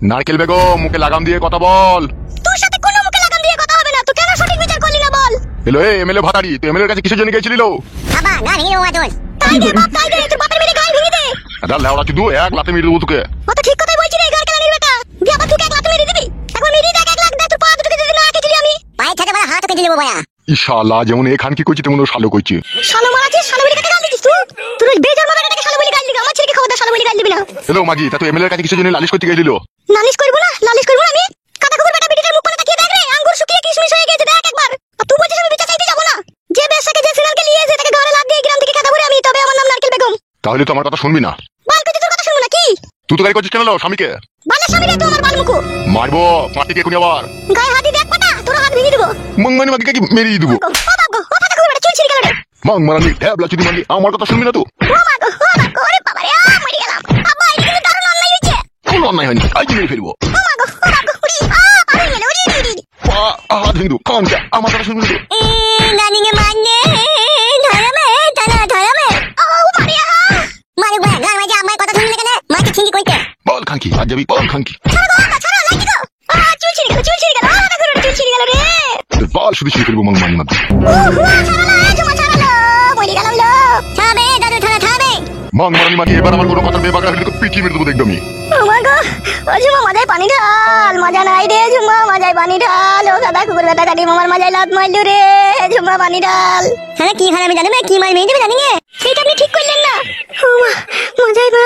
নারকেল বেগম, মুখে লাগাম দিয়ে কথা বল। তোর সাথে কোনো মুখে লাগাম দিয়ে কথা হবে না। তুই কেন সঠিক বিচার করলি না বল? হ্যালো এমএলএ ভাতারি, তুই এমএলএর কাছে কিসের জন্য গেছিলি? বাবা না ভেঙে দেবো তোর। তাই দে বাপ, তাই দে, তোর বাপের মেরে গাল ভেঙে দে। আদা লেওড়া চুদু, এক লাতে মেরে দেবো তোকে। ও তো ঠিক কথাই বলছি রে, গাল কেলানির বেটা। দিয়ে আবার তুই এক লাত মেরে দিবি। একবার মেরে দেখ, 1 লাখ দে, তোর পা দুটোকে যদি না কেটে আমি পায়ে ছাড়া বড় হাত কেটে দেবো বয়া। ইনশাআল্লাহ, যেমন এখান কি কইছি তেমন শালো কইছি। শালো মারাছিস, শালো বলে কাকে গাল দিছিস তুই? তোর ওই বেজন্মা বেটাকে শালো বলে গাল দিবি? আমার ছেলেকে খবরদার শালো বলে গাল দিবি না। হ্যালো মাগি, তা তুই এমএলএর কাছে কিসের জন্য নালিশ করতে গেছিলি? নালিশ করব না, নালিশ করব না আমি। কাদা কুকুর বেটা বিটিটার মুখ পানে তাকিয়ে দেখ রে, আঙ্গুর শুকিয়ে কিশমিশ হয়ে গেছে, দেখ একবার। আর তুই বলছিস আমি বিচার চাইতে যাব না? যে বেশাকে যে সিনালকে নিয়ে এসে তাকে ঘরে লাদ দিয়ে গ্রাম থেকে কাদা ভরে আমি, তবে আমার নাম নারকেল বেগম। তাহলে তো আমার কথা শুনবি না। বাল পেতে তোর কথা শুনবো না কি? তুই তো গাড়ি করছিস কেন স্বামীকে? বালের স্বামী রে তুই, আমার বাল মুকু মারবো পাটি কে কোনি আবার। গায়ে হাতি দেখ পাটা, তোর হাত ভেঙে দেবো। মংমানি মাগিকে কি মেরেই দেবো। ও বাবা, ও কাদা কুকুর বেটা চুল ছিঁড়ে গেল রে। মাংমারানি ঢ্যাবলা চুদি মাগি, আমার কথা শুনবি না তুই? ও মাগো রে বাবা রে, মরে গেলাম। আব্বা এটা কিন্তু দারুণ অন্যায় হয়েছে। কোনো অন্যায় হয়নি, আজ মেরে ফেলবো। ও মাগো উড়ি পা ভেঙে গেল, উড়ি। হাত ভেঙে দেবো, কান কে আমার কথা শুনবি না তুই? নানিকে মারনে ধরমে ধরমে ও মারিয়া মারে বয়া গায় মাঝে আমার কথা শুনলে কেন? মাকে ছিঙ্গি কইতে বল খাঙ্কি, আজ যাবি বল খাঙ্কি। ছাড়ো লাগি গো। চুল ছিঁড়ে গেল, চুল ছিঁড়ে গেল রে। তোর বল শুধু ছিঁড়ে ফেলবো মাংমানি মাগি। ছাড়ালো মরে গেলাম লো। থামে দাদু, থামে। মাংমারানি মাগি, এবার আমার কোনো কথার বেবাগা হলে তোকে পিটিয়ে মেরে দেবো দেখবি আমি। ও মা গো, ও ঝুমা মাজায় পানি ঢাল। মজা নাই রে ঝুমা, মাজায় পানি ঢাল। ও দাদা কুকুর বেটা কাটি মামার মাজায় লাত মারলো রে। ঝুমা পানি ঢাল। হ্যাঁ কি হয় আমি জানি না, কি মার মেয়ে দেবে জানি না। সেটা আপনি ঠিক করলেন না। ও মা মাজায় পা,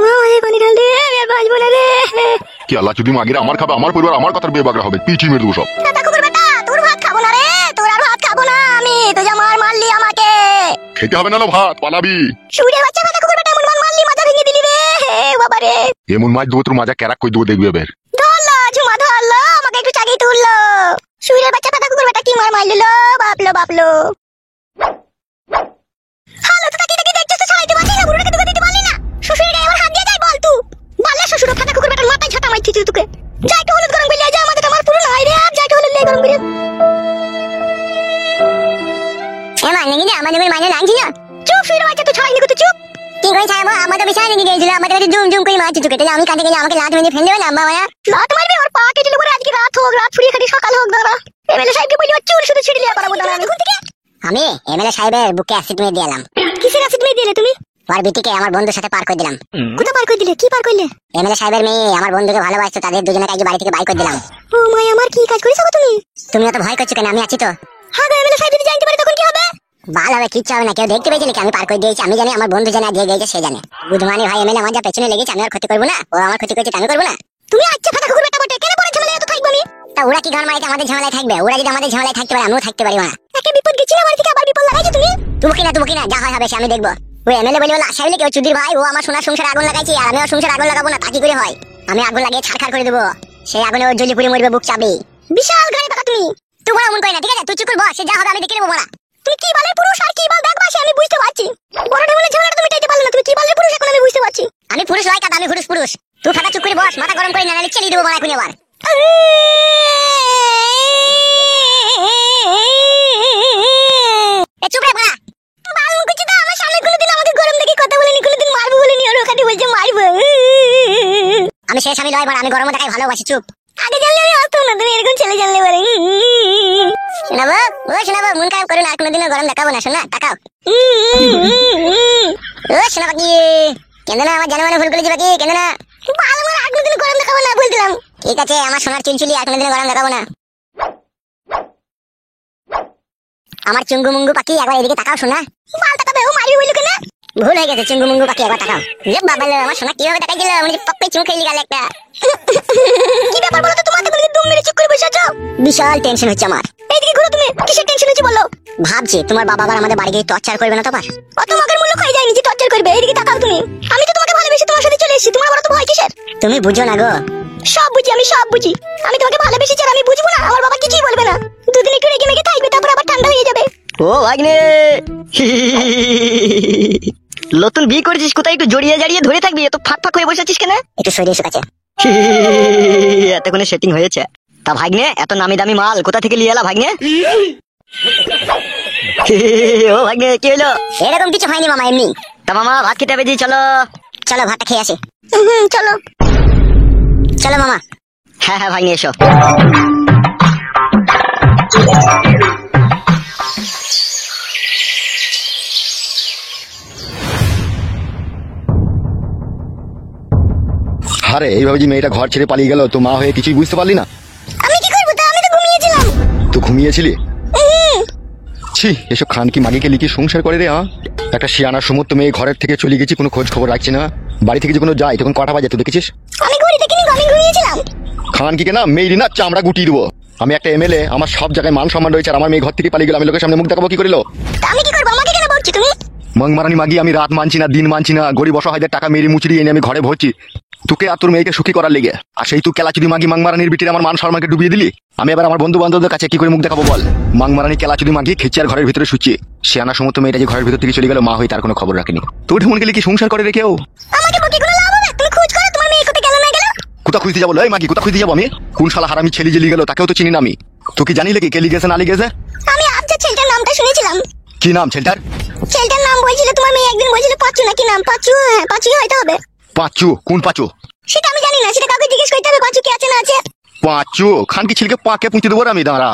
মাজায় পানি ঢাল রে, আমি আর বাঁচবো না রে। কি আল্লাহ চুদি মাগির, আমার খাবে আমার পরিবার, আমার কথার বেবাগা হবে, পিটিয়ে মেরে দেবো সব। দাদা কুকুর বেটা, তোর ভাত খাবো না রে, তোর আর ভাত খাবো না আমি। তুই যা মারলি আমাকে। খেতে হবে না লো ভাত, পালাবি। শুয়ে বাচ্চা দাদা কুকুর বেটা, এমন মারলি মাথা ভেঙে দিলি রে। বাবা রে, এমন মাছ দেবো তোর মাজা ক্যারাক করে দেবো দেখবি এবার। ধরলো ঝুমা, ধরলো আমাকে একটু চাগিয়ে তুললো। শুয়ে বাচ্চা দাদা কুকুর বেটা কি মার মারলো, বাপলো। হালো তো তাকিয়ে দেখছিস তো, ছাড়াইতে পারছিস না, বুড়োটাকে দুটো দিতে পারলি না। শ্বশুরের গায়ে আমার হাত দিয়ে যায় বল তুই? বাল্লা শ্বশুর ফাটা কুকুর বেটার মাথায় ঝাঁটা মারছিস তোকে। যাই একটু হলুদ গরম করে যা, আমাদের আমার পুরো নাই রে। আর যাই একটু হলুদ গরম করে এমন নাকি না আমাদের মানে লাগছিল। চুপ শুয়ে বাচ্চা, তুই ছাড়াইনি কত চুপ। কি করে ছাড়বো? আমাদের বিছানা নিয়ে গিয়েছিল, আমাদের কাছে জুম করে মারছি তোকে। তাহলে আমি কাঁদে গেলে আমাকে লাত মেরে ফেলে দেবে না আম্মা মায়া? লাত মারবে? ওর পা কেটে নেবো আজকে, রাত হোক, রাত ফুরিয়ে খালি সকাল হোক। দাঁড়া এমএলএ সাহেবকে বলি ওর চুল শুধু ছিঁড়ে লিয়া করাবো। দাঁড়া আমি এমএলএ সাহেবের বুকে অ্যাসিড মেরে দিলাম। কিসের অ্যাসিড মেরে দিলে তুমি? ওর বিটিকে আমার বন্ধুর সাথে পার করে দিলাম। কোথা পার করে দিলে? কি পার করলে? এমএলএ সাহেবের মেয়ে আমার বন্ধুকে ভালোবাসতো, তাদের দুজনকে আজকে বাড়ি থেকে বাইর করে দিলাম। ও মাই, আমার কি কাজ করেছো তুমি? তুমি অত ভয় করছো কেন? আমি আছি তো। হ্যাঁ গো, এমএলএ সাহেব যদি জানতে পারে তখন কি হবে? ভালো হবে, কিচ্ছু হবে না। কেউ দেখতে পেয়েছিল কি আমি পার করে দিয়েছি? আমি জানি, আমার বন্ধু জানে, যে গেছে সে জানে। বুধমানি ভাই এমএলএ আমার যা পেছনে লেগেছে, আমি আর ক্ষতি করবো না। ও আমার ক্ষতি করছে, আমি করবো না। তুমি আচ্ছা ফাটা কুকুর বেটা বটে, কেন পরে ঝামেলায় এত থাকবো আমি? তা ওরা কি ঘর মারিতে আমাদের ঝামেলায় থাকবে? ওরা যদি আমাদের ঝামেলায় থাকতে পারে, আমিও থাকতে পারি না। একটা বিপদ গেছিল আমার থেকে, আবার বিপদ লাগাইছো তুমি। তুমি কি না যা হয় হবে সে আমি দেখবো। ওই এমএলএ বলে আশা হইলে কেউ চুদির ভাই, ও আমার সোনার সংসারে আগুন লাগাইছে, আর আমি ওর সংসারে আগুন লাগাবো না। তা কি করে হয়? আমি আগুন লাগিয়ে ছাড়খাড় করে দেবো। সেই আগুনে ওর জ্বলি পুড়ে মরবে, বুক চাবে। বিশাল গাড়ি পাকা তুমি। তুই এমন করি না, ঠিক আছে? তুই চুপ করে বস, সে যা হবে আমি দেখে নেবো। বলা তুমি কি বলে পুরুষ আর কি বল দেখবা, সে আমি বুঝতে পারছি। বড় ঢেমলে ঝামেলাটা তুমি টাইতে পারলে না। তুমি কি বলে পুরুষ, এখন আমি বুঝতে পারছি। আমি পুরুষ হয় কাদা, আমি পুরুষ। তুই ফাটা চুপ করে বস, মাথা গরম করে না, নালে চেলি দেবো বলা এখন আবার। চুপ রে বলা। বাল মুকুচি দা আমার সামনে কোনোদিন আমাকে গরম দেখে কথা বলেনি, কোনোদিন মারবো বলেনি। ওর ওখানে বলছে মারবো। আমি শেষ, আমি লয় বড়, আমি গরম দেখাই ভালোবাসি। চুপ। আগে জানলে আমি আসতাম না, তুমি এরকম ছেলে জানলে বলে। শোনাবো ও শোনাবো, মন খারাপ করো না, আর কোনোদিনও গরম দেখাবো না। শোনা তাকাও। ও শোনা বাকি কেন না, আমার জানা মানে ভুল করেছি বাকি কেন না। ভালো মানে আর কোনোদিন গরম দেখাবো না বলছিলাম। ঠিক আছে আমার সোনার চুলচুলি, আর কোনোদিন গরম দেখাবো না। আমার চুঙ্গু মুঙ্গু পাখি একবার এদিকে তাকাও। শোনা বাল তাকাবে, ও মারবি বললো কেন? ভুল হয়ে গেছে, চুঙ্গু মুঙ্গু পাখি একবার তাকাও। যে বাবা লো, আমার সোনা কিভাবে তাকাই দিল, মানে পপ্পে চুম খেয়ে গেল একটা। কি ব্যাপার বলো তো, তোমার তো দুম মেরে চুপ করে বসে আছো। বিশাল টেনশন হচ্ছে আমার। এইদিকে ঘুরো তুমি, কিসের টেনশন হচ্ছে বলো? ভাবছি তোমার বাবা আবার আমাদের বাড়ি গিয়ে টর্চার করবে না তো? আবার অত মগের মূল্য খাই যায়নি যে টর্চার করবে। এইদিকে তাকাও তুমি। আমি তো তোমাকে ভালোবেসে তোমার সাথে চলে এসেছি, তোমার আবার তো ভয় কিসের? তুমি বুঝো না গো। সব বুঝি, আমি সব বুঝি। আমি তোমাকে ভালোবেসেছি আর আমি বুঝবো না? আমার বাবা কিছুই বলবে না, দুদিন একটু রেগে মেগে থাকবে, তারপর আবার ঠান্ডা হয়ে যাবে। ও ভাগ্নে, নতুন বিয়ে করেছিস, কোথায় একটু জড়িয়ে জাড়িয়ে ধরে থাকবি? এত ফাঁক ফাঁক হয়ে বসে আছিস কেন? একটু সরে এসে কাছে। এতক্ষণে সেটিং হয়েছে। তা ভাগ্নে, এত নামি দামি মাল কোথা থেকে নিয়ে এলা ভাগ্নে? ও ভাগ্নে কি হলো? এরকম কিছু হয়নি মামা, এমনি। তা মামা ভাত খেতে হবে জি, চলো। চলো ভাতটা খেয়ে আসি। চলো। চলো মামা। হ্যাঁ হ্যাঁ ভাই নিয়ে এসো। আরে এইভাবে যে মেয়েটা ঘর ছেড়ে পালিয়ে গেল, তো মা হয়ে কিছুই বুঝতে পারলি না? আমি কি করবো তা, আমি তো ঘুমিয়েছিলাম। তো ঘুমিয়েছিলি? ছি, এসব খান কি মাগিকে লিখে সংসার করে রে। একটা শিয়ানা সমস্ত মেয়ে ঘরের থেকে চলে গেছি, কোনো খোঁজ খবর রাখছি না। বাড়ি থেকে যখন যাই তখন কটা বাজে তুই দেখেছিস? আমি ঘড়ি দেখিনি, আমি ঘুমিয়েছিলাম। খান কি না মেয়েরই না চামড়া গুটিয়ে দেবো। আমি একটা এমএলএ, আমার সব জায়গায় মান সম্মান রয়েছে, আর আমার মেয়ে ঘর থেকে পালিয়ে গেল, আমি লোকের সামনে মুখ দেখাবো কি করিল? তা আমি কি করবো, আমাকে কেন বলছো তুমি? মংমারানি মাগি, আমি রাত মানছি না, দিন মানছি না, গরিব অসহায়দের টাকা মেরে মুচড়ি এনে আমি ঘরে ভরছি তোকে আর তোর মেয়েকে সুখী করার লেগে। আর সেই তুই কেলাচুদি মাগি মাংমারানির বিটির আমার মান সম্মানকে ডুবিয়ে দিলি। আমি এবার আমার বন্ধু বান্ধবদের কাছে কি করে মুখ দেখাবো বল? মাংমারানি কেলাচুদি মাগি খেচিয়ার ঘরের ভিতরে শুচ্ছে। শিয়ানা সমস্ত মেয়েটা যে ঘরের ভিতর থেকে চলে গেল, মা হয়ে তার কোনো খবর রাখেনি। তোর ঢেমন গেলে কি সংসার করে রেখেও? আমাকে বকে কোনো লাভ হবে? তুমি খোঁজ করো তোমার মেয়ে কোথায় গেল না গেল। কোথা খুঁজতে যাবো? এই মাগি, কোথা খুঁজতে যাবো আমি? কোন শালা হারামি ছেলে জেলি গেল, তাকেও তো চিনি না আমি। তুই কি জানি লেগে কেলি গেছে না গেছে? আমি আবজা ছেলেটার নামটা শুনেছিলাম। কি নাম ছেলেটার? ছেলেটার নাম বলছিল তোমার মেয়ে, একদিন বলছিল পাঁচু নাকি নাম। পাঁচু, হ্যাঁ পাঁচুই হয়তো হবে। পাঁচু? কোন পাঁচু? সেটা আমি জানি না, সেটা কাউকে জিজ্ঞেস করতে হবে পাঁচু কি আছে না আছে। পাঁচু? খানকি ছেলেকে পাকে পুঁতে দেবো আমি, দাঁড়া।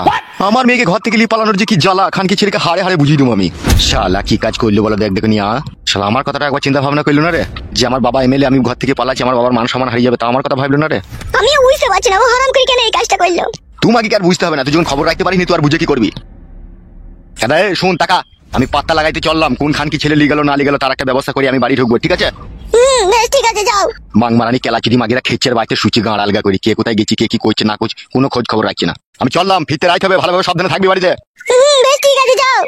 আমার মেয়েকে ঘর থেকে পালানোর যে কি জ্বালা, খানকি ছেলেকে হারে হারে বুঝিয়ে দেবো আমি। শালা কি কাজ করলো বলো দেখ দেখো নিয়া। শালা আমার কথাটা একবার চিন্তা ভাবনা করলো না রে, যে আমার বাবা এমএলএ, আমি ঘর থেকে পালাচ্ছি, আমার বাবার মান সম্মান হারিয়ে যাবে, তা আমার কথা ভাবলো না রে। আমি বুঝতে পারছি না ও হারাম করে কেন এই কাজটা করলো। তোমাকে কি আর বুঝতে হবে না? তুই যখন খবর রাখতে পারিনি, তুই আর বুঝে কি করবি? দাদা শোন টাকা, আমি পাত্তা লাগাইতে চললাম, কোন খানকি ছেলে লিয়ে গেল না লিয়ে গেল তার একটা ব্যবস্থা করে আমি বাড়ি ঢুকবো, ঠিক আছে? বেশ ঠিক আছে, যাও। মাংমারানি কেলাচুদি মাগিরা খেচ্ছের বাড়িতে সুচি গাঁড় আলগা করি, কে কোথায় গেছি, কে কি করছে না করছে, কোনো খোঁজ খবর রাখছি না। আমি চললাম, ফিরতে রাইতে হবে, ভালোভাবে সাবধানে থাকবি বাড়িতে। বেশ ঠিক আছে, যাও।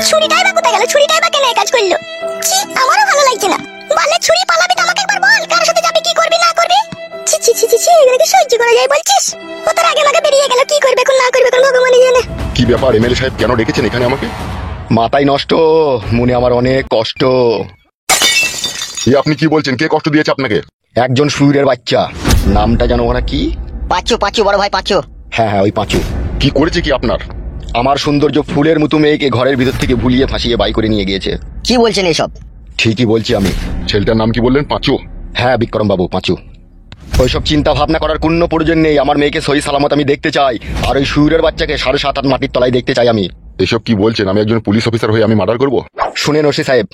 ছুরিটাই বা কোথায় গেল? ছুরিটাই বা কেন এই কাজ করলো? ছি, আমারও ভালো লাগছে না। বলে ছুরি পালাবি তো আমাকে একবার বল, কার সাথে যাবি, কি করবি না করবি। ছি ছি ছি ছি, এগুলো কি সহ্য করা যায় বলছিস? ও তোর আগে আমাকে বেরিয়ে গেল, কি করবে কোন না করবে কোন ভগবানই জানে। কি ব্যাপার এমএলএ সাহেব, কেন ডেকেছেন এখানে আমাকে? মাথায় নষ্ট, মনে আমার অনেক কষ্ট। এই আপনি কি বলছেন? কে কষ্ট দিয়েছে আপনাকে? একজন সুরের বাচ্চা, নামটা জানো ওরা কি? পাঁচু, পাঁচু বড় ভাই পাঁচু। হ্যাঁ হ্যাঁ, ওই পাঁচু। কি করেছে কি আপনার? আমার সৌন্দর্য ফুলের মতো মেয়েকে ঘরের ভিতর থেকে ভুলিয়ে ফাঁসিয়ে বাই করে নিয়ে গিয়েছে। কি বলছেন এসব? ঠিকই বলছি আমি। ছেলেটার নাম কি বললেন? পাঁচু? হ্যাঁ বিক্রম বাবু, পাঁচু। ওইসব চিন্তা ভাবনা করার কোনো প্রয়োজন নেই, আমার মেয়েকে সহি সালামত আমি দেখতে চাই, আর ওই সুরের বাচ্চাকে 7.5 মাটির তলায় দেখতে চাই আমি। এসব কি বলছেন? আমি একজন পুলিশ অফিসার হয়ে আমি মার্ডার করব? শুনেন ওসি সাহেব,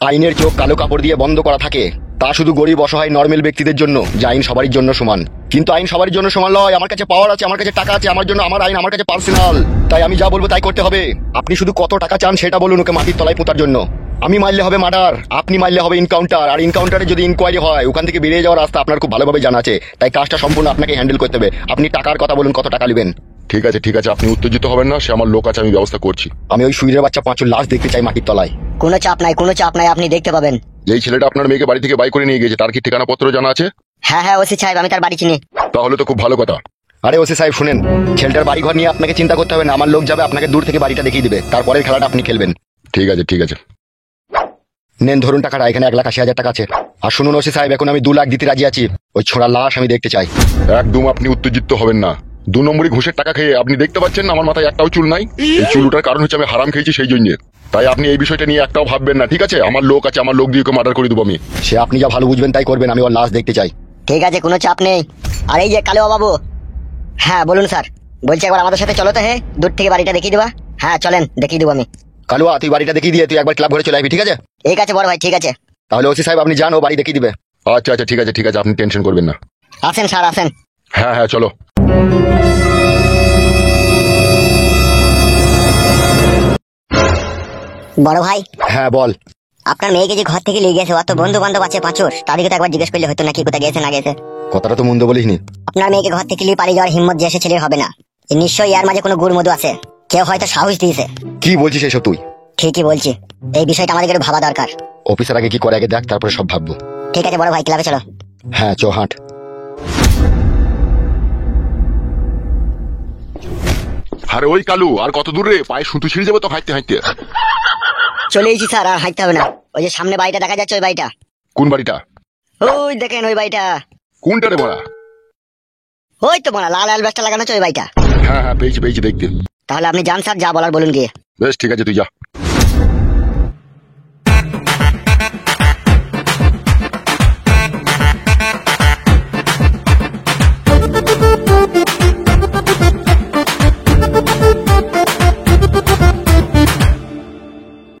আইনের চোখ কালো কাপড় দিয়ে বন্ধ করা থাকে, তা শুধু গরিব অসহায় নরমাল ব্যক্তিদের জন্য, যে আইন সবারই জন্য সমান। কিন্তু আইন সবারই জন্য সমান নয়। আমার কাছে পাওয়ার আছে, আমার কাছে টাকা আছে, আমার জন্য আমার আইন আমার কাছে পার্সোনাল, তাই আমি যা বলবো তাই করতে হবে। আপনি শুধু কত টাকা চান সেটা বলুন ওকে মাটির তলায় পোঁতার জন্য। আমি মারলে হবে মার্ডার, আপনি মারলে হবে ইনকাউন্টার, আর ইনকাউন্টারে যদি ইনকোয়ারি হয় ওখান থেকে বেরিয়ে যাওয়ার রাস্তা আপনার খুব ভালোভাবে জানা আছে, তাই কাজটা সম্পূর্ণ আপনাকে হ্যান্ডেল করতে হবে। আপনি টাকার কথা বলুন, কত টাকা নেবেন? ঠিক আছে ঠিক আছে, আপনি উত্তেজিত হবেন না, সে আমার লোক আছে, আমি ব্যবস্থা করছি। আমি ওই সুইরের বাচ্চা পাঁচুর লাশ দেখতে চাই মাটির তলায়। কোনো চাপ নাই, কোনো চাপ নাই, আপনি দেখতে পাবেন। এই ছেলেটা আপনার মেয়েকে বাড়ি থেকে বাই করে নিয়ে গেছে, তার কি ঠিকানা পত্র জানা আছে? হ্যাঁ হ্যাঁ ওসি সাহেব, আমি তার বাড়ি চিনি। তাহলে তো খুব ভালো কথা। আরে ওসি সাহেব শুনেন, ছেলেটার বাড়ি ঘর নিয়ে আপনাকে চিন্তা করতে হবে না, আমার লোক যাবে আপনাকে দূর থেকে বাড়িটা দেখিয়ে দিবে, তারপরে খেলাটা আপনি খেলবেন। ঠিক আছে ঠিক আছে। নেন ধরুন টাকাটা, এখানে 1,80,000 টাকা আছে। আর শুনুন ওসি সাহেব, এখন আমি 2 লাখ দিতে রাজি আছি, ওই ছোড়া লাশ আমি দেখতে চাই। একদম আপনি উত্তেজিত হবেন না। 2 নম্বরই ঘুষের টাকা খেয়ে আপনি দেখতে পাচ্ছেন না আমার মাথায় একটাও চুল নাই। এই চুল ওঠার কারণ হচ্ছে আমি হারাম খেয়েছি সেই জন্য। তাই আপনি এই বিষয়টা নিয়ে একটাও ভাববেন না, ঠিক আছে? আমার লোক আছে, আমার লোক দিয়ে ওকে মার্ডার করে দেবো আমি। সে আপনি যা ভালো বুঝবেন তাই করবেন, আমি ওর লাশ দেখতে চাই। ঠিক আছে, কোনো চাপ নেই। আর এই যে কালো বাবু। হ্যাঁ বলুন স্যার। বলছি একবার আমাদের সাথে চলো তো। হ্যাঁ, দূর থেকে বাড়িটা দেখিয়ে দেবা। হ্যাঁ চলেন, দেখিয়ে দেবো আমি। কালুয়া, তুই বাড়িটা দেখিয়ে দিয়ে তুই একবার ক্লাব ঘরে চলে আসবি, ঠিক আছে? ঠিক আছে বড় ভাই, ঠিক আছে। তাহলে ওসি সাহেব আপনি যান, ও বাড়ি দেখিয়ে দিবে। আচ্ছা আচ্ছা ঠিক আছে ঠিক আছে, আপনি টেনশন করবেন না। আসেন স্যার, আসেন। হ্যাঁ হ্যাঁ চলো। বড় ভাই। হ্যাঁ বল। আপনার মেয়েকে যে ঘর থেকে নিয়ে গেছে, অত বন্ধু বান্ধব আছে পাঁচুর, তাদেরকে তো একবার জিজ্ঞেস করলে হতো নাকি কোথায় গেছে না গেছে। কথাটা তো মন্দ বলিসনি। আপনার মেয়েকে ঘর থেকে নিয়ে পালিয়ে যাওয়ার হিম্মত যে এসে ছেলের হবে না। নিশ্চয়ই এর মাঝে কোনো গুড় মধু আছে, কেউ হয়তো সাহস দিয়েছে। কি বলছিস এসব তুই? ঠিকই বলছি, এই বিষয়টা আমাদের একটু ভাবা দরকার। অফিসার আগে কি করে আগে দেখ, তারপরে সব ভাববো। ঠিক আছে বড় ভাই, ক্লাবে চলো। হ্যাঁ চো, হাঁট। আরে ওই কালু, আর কত দূর রে? পায়ে সুতো ছিঁড়ে যাবে তো হাঁটতে হাঁটতে। চলে এসেছি স্যার, আর হাঁটতে হবে না। ওই যে সামনে বাড়িটা দেখা যাচ্ছে, ওই বাড়িটা। কোন বাড়িটা? ওই দেখেন ওই বাড়িটা। কোনটা রে বড়া? ওই তো মনে লাল অ্যালবাসটা লাগানো আছে ওই বাড়িটা। হ্যাঁ হ্যাঁ পেয়েছি পেয়েছি দেখতে। তাহলে আপনি যান স্যার, যা বলার বলুন গিয়ে। বেশ ঠিক আছে, তুই যা।